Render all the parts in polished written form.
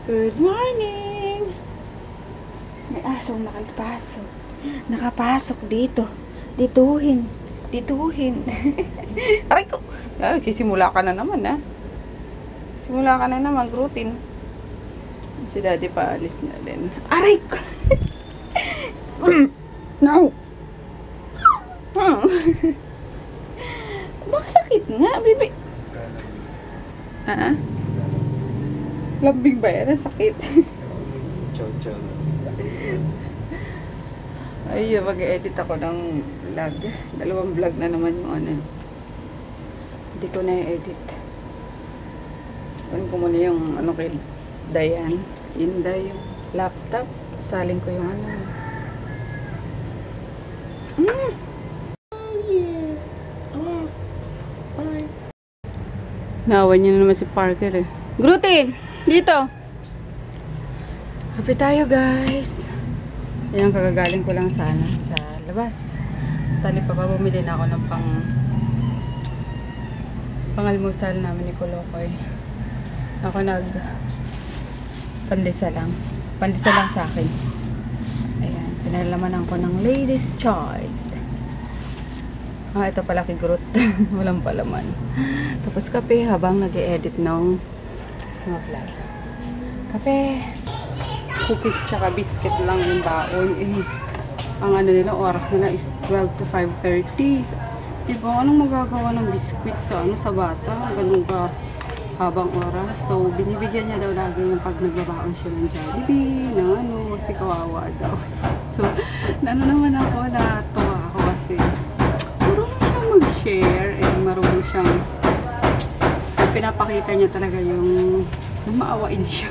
Good morning! May asong nakapasok. Nakapasok dito. Dituhin. Aray ko! Sisimula ka na naman, ha? Simula ka na naman, routine. Si daddy paalis na din. Aray ko! No! Baka sakit nga, baby. Lambing ba yan? Sakit. Chow. Ay, mag-edit ako ng vlog. 2 vlog na naman yung ano. Hindi ko na-edit. Kunin ko muna yung ano kay Dayan. Inday yung laptop. Saling ko yung ano. Nawan niya na naman si Parker eh. Grutin! Dito! Happy tayo guys! Ayan, kagagaling ko lang sana sa labas. Sa tali pa bumili na ako ng pangalmusal namin ni Kolokoy. Ako pandesal lang sa akin. Ayan, pinalamanan ko ng Ladies Choice. Ito pala kay Groot. Walang palaman. Tapos kape habang nag-e-edit ng mga vlog. Kape. Cookies tsaka biscuit lang yung baon. Ang ano nila, oras nila is 12 to 5:30. Diba, anong magagawa ng biscuit sa bata? Ganun ka habang oras. So, binibigyan niya daw lagi yung pag nagbabaon siya ng Jollibee, kasi kawawa daw. So, naman ako, natuwa ako kasi marunong siyang mag-share marunong siyang pinapakita niya talaga yung maawain siya.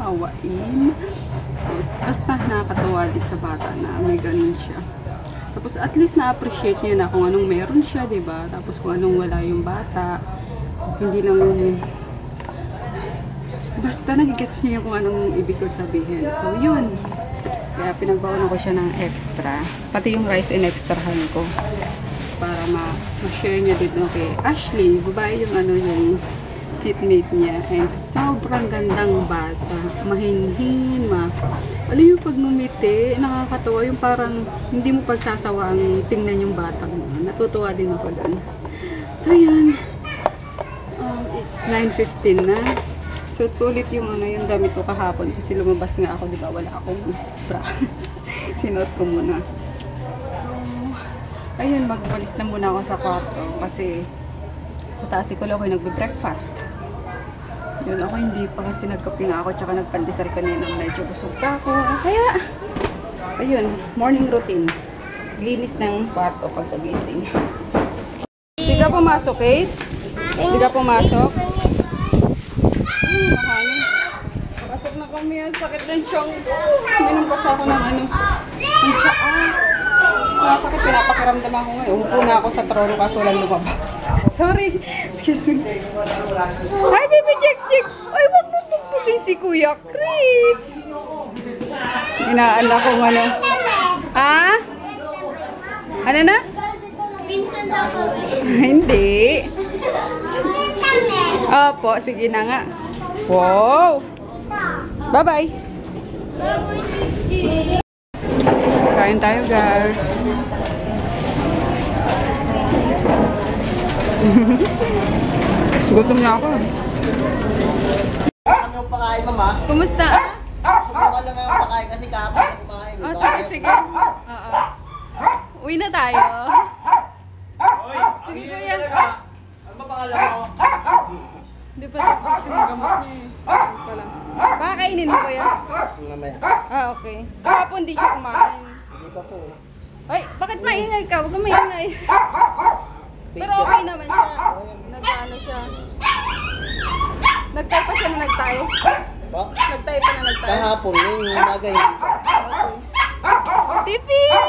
Maawain. Basta nakakatawa din sa bata na may ganun siya. Tapos at least na-appreciate niya na kung anong meron siya, diba? Tapos kung anong wala yung bata. Hindi lang basta nagigets niya kung anong ibig ko sabihin. So yun. Kaya pinagbawalan ko siya ng extra. Pati yung rice in extrahan ko. Para ma-share niya dito kay Ashley. Babae yung yung seatmate niya. And sobrang gandang bata. Mahinhin, alam yung pag numiti, nakakatawa yung parang hindi mo pagsasawa ang tingnan yung batang mo. Natutuwa din ako doon. So yun. It's 9:15 na. So ulit yung yung damit ko kahapon kasi lumabas nga ako, di ba? Wala akong bra. Sinuot ko muna. Ayun, magbalis na muna ako sa kwarto kasi sa taas ko lang ako nagbe-breakfast. Yun, ako hindi pa kasi nagkape nga ako tsaka nagpandesal kanina. Medyo busog pa ako. Kaya, ayun, morning routine. Linis ng kwarto pagkagising. Hindi ka pumasok, Kate? Hindi ka pumasok? Mahangin. Pasok na kami. Sakit ng tiyong. Minum kasi ako ng ng tiyaan. Sakit, pinapakiramdam ako ngayon. Umupo na ako sa trono kaso walang lumabas. Sorry. Excuse me. Hi, baby Jack. Ay, wag mo pagputin si Kuya Chris. Inaan akong Ha? Ano na? Vincent ako. Hindi. Opo, sige na nga. Wow. Bye-bye. Kain tayo, guys. Gutom na ako. Ano yung pakain, mama? Kumusta? Subukan lang yung pakain kasi kapag kumain. Sige. Oo. Uwi na tayo. Sige, kuya. Ano ba pangalan mo? Hindi pa tapos yung gamot niya eh. Baka kainin mo, kuya? Mamaya. Okay. Kahapon di siya kumain. Hindi pa po. Ay, bakit maingay ka? Huwag kang maingay. Pero okay naman siya. Nag-ano siya. Nagtay pa siya na nagtay. Pa? Nagtay pa na nagtay. Kahapon, yung umaga hindi pa. Okay. Tipi! Ano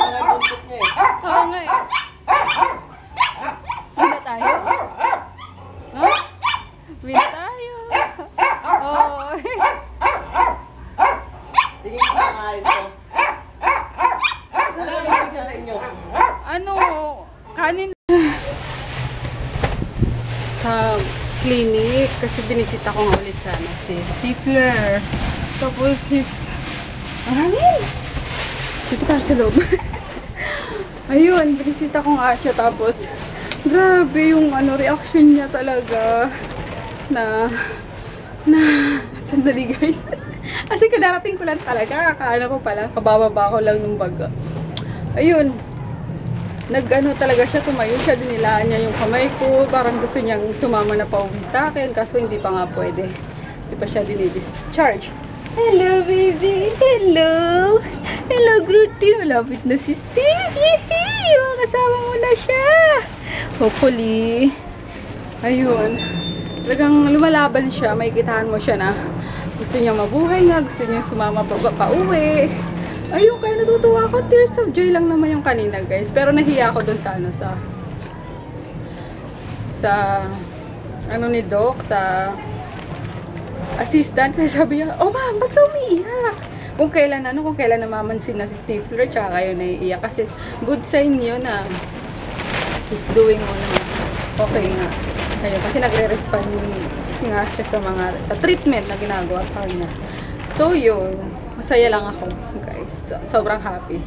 nga yung buntot niya eh? Oo nga eh. Wala tayo? Ha? Wala tayo. Oo. Tingin ko kakain ko. Ano yung bigyan sa inyo? Kanin. Sa clinic kasi binisita ko nga ulit sana si Stifler. Tapos maraming! Dito tayo sa loob. Ayun, binisita ko nga siya. Tapos, grabe yung reaction niya talaga. Sandali guys. Kasi kadarating ko lang talaga. Kakaano ko pala. Kabababa ko lang ng baga. Ayun. Talaga siya. Tumayo siya. Dinilaan niya yung kamay ko. Parang gusto niyang sumama na pauwi sa akin. Kaso hindi pa nga pwede. Hindi pa siya dinidischarge. Hello, baby! Hello! Hello, Grooty! Malapit na si Steve! Yehey! Makasama mo na siya! Hopefully. Ayun. Talagang lumalaban siya. Makikitahan mo siya na gusto niya mabuhay nga. Gusto niya sumama pa uwi. Ayun, kaya natutuwa ako. Tears of joy lang naman yung kanina, guys. Pero nahiya ako dun sa ni Doc, sa assistant, kasi sabi niya, oh ma'am, ba't ka umiiyak? Kung kailan namamansin na si Stifler, tsaka kayo naiiyak. Kasi good sign yun na he's doing okay nga. Ayun, kasi nagre-respond nga siya sa treatment na ginagawa sa kanya. So yun, masaya lang ako, guys. Sobrang happy.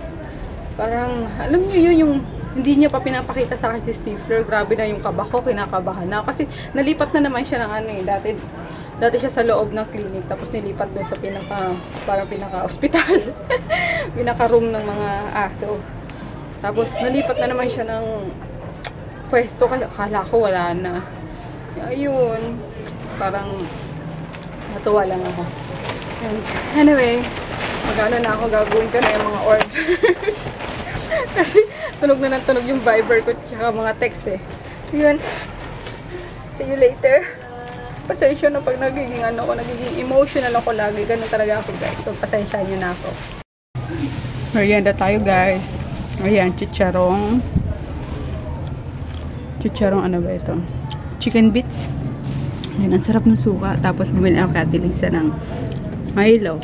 Parang, alam niyo yun, yung hindi niya pa pinapakita sa akin si Stifler. Grabe na yung kaba ko, kinakabahan na. Kasi nalipat na naman siya ng Dati siya sa loob ng clinic, tapos nilipat doon sa pinaka-hospital. Pinaka-room ng mga aso. Tapos nalipat na naman siya ng pwesto, kala ko wala na. Ayun, parang natuwa lang ako. And anyway, na ako, gagawin ko na yung mga orders. Kasi tunog na ng tunog yung Viber ko, tsaka mga text eh. Yun, see you later. Pasensya na pag nagiging emotional ako lagi. Ganun talaga ako, guys. So, pasensya nyo na ako. Merienda tayo, guys. Ayan, chicharong. Chicharong, ano ba ito? Chicken bits. Ayan, ang sarap ng suka. Tapos, bumili ako katilisa ng Milo.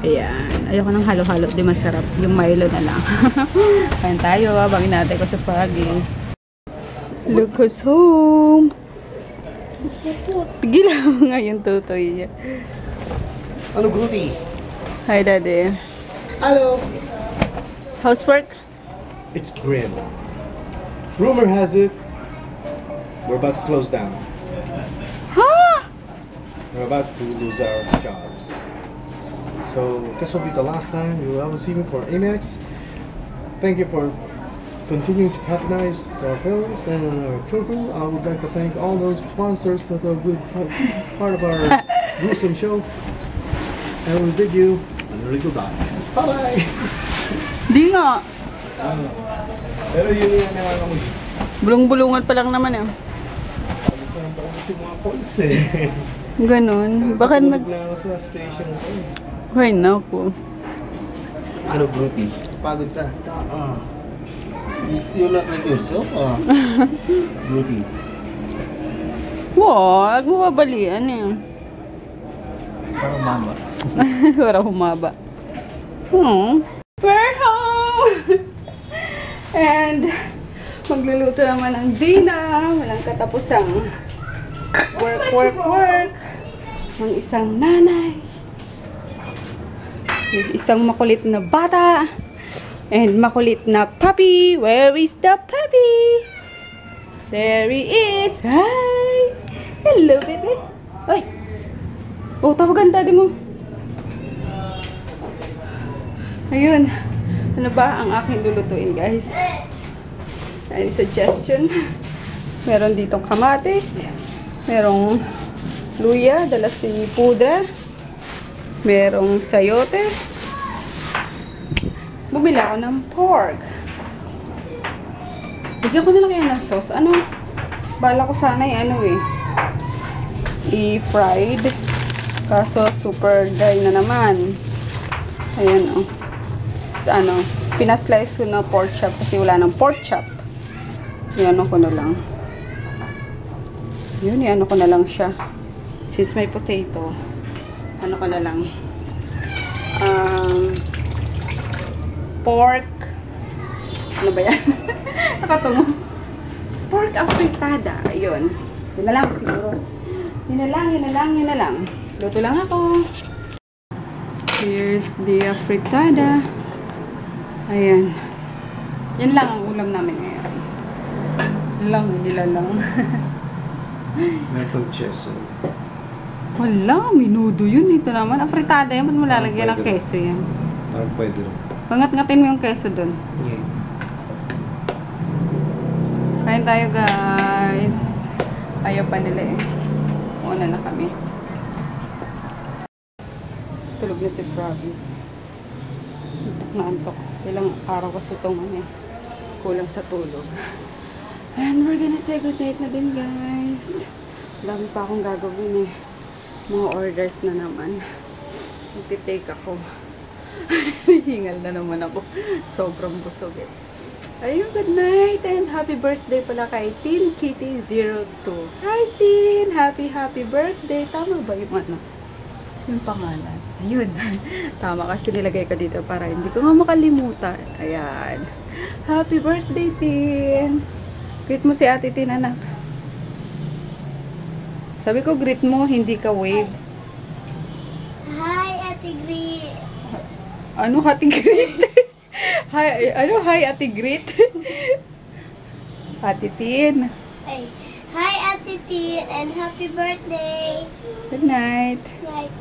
Ayan. Ayoko ng halo-halo. Di masarap. Yung Milo na lang. Ayan tayo. Bangin natin ko sa Froggy. Look who's home. Tigilan mo nga yung tutoy niya. Ano, Grooty? Hi, Daddy. Hello! Housework? It's grim. Rumor has it, we're about to close down. Huh? We're about to lose our jobs. So this will be the last time you will ever see me for Amex. Thank you for continuing to patronize our films and our film. I would like to thank all those sponsors that are good part of our gruesome show. And we bid you a little die. Bye-bye! Di nga. Pero yun yung naman Bulong-bulungan pa lang naman eh. saan pa kasi mga calls eh. Ganun. Baka Tulog lang sa station ko eh. Ay, naku. Ano, Grooty? Pagod ka. You're not like yourself, Grooty. Wag, mababalian eh. Parang mama. Parang humaba. We're home! And magluluto naman ng dinner. Walang katapusang work. Ng isang nanay. With isang makulit na bata. And makulit na puppy. Where is the puppy? There he is. Hi! Hello, baby. Ay! Oh, tawagan daddy mo. Ayun. Ano ba ang aking lulutuin, guys? Any suggestion? Meron ditong kamatis. Merong luya, dala si pudra. Merong sayote. Bumili ako ng pork. Bigyan ko na lang yan ng sauce. Ano? Bala ko sana i-fried. Kaso super dry na naman. Ayan o. Pinaslice ko na pork chop kasi wala ng pork chop. Yan ko na lang. Yun, ko na lang siya. Since may potato, ko na lang. Pork. Ano ba yan? Nakatungo. Pork afritada. Ayun. Yun na lang siguro. Yun na lang. Luto lang ako. Here's the fritada. Ayan. Yan lang ang ulam namin ngayon. Nilalang. Meron cheso. Wala, minudo yun. Ito naman. Ang fritada yan. Ba't mo lalagyan ng Pwede keso yan? Parang pwede rin. Pangat-ngatin mo yung keso dun. Yeah. Kain tayo, guys. Ayaw pa nila eh. Una na kami. Tulog na si Prabi. Antok na antok. Ilang araw kasi itong kulang sa tulog. And we're gonna say good night na din, guys. Dami pa akong gagawin eh. Mga orders na naman. Magtitake ako. Hingal na naman ako. Sobrang busog eh. Ayun, good night and happy birthday pala kay Teen Kitty 02. Hi Teen! Happy birthday! Tama ba yung yung pangalan? Ayun. Tama kasi nilagay ko dito para hindi ko nga makalimutan. Ayan. Happy birthday, Teen! Greet mo si Ate Teen, anak. Sabi ko greet mo, hindi ka wave. Hi, Ate Gri. Ano, Ate Greet? Hi, Ate Greet? Ate Teen. Hey. Hi, Ate Tin, and happy birthday. Good night. Night.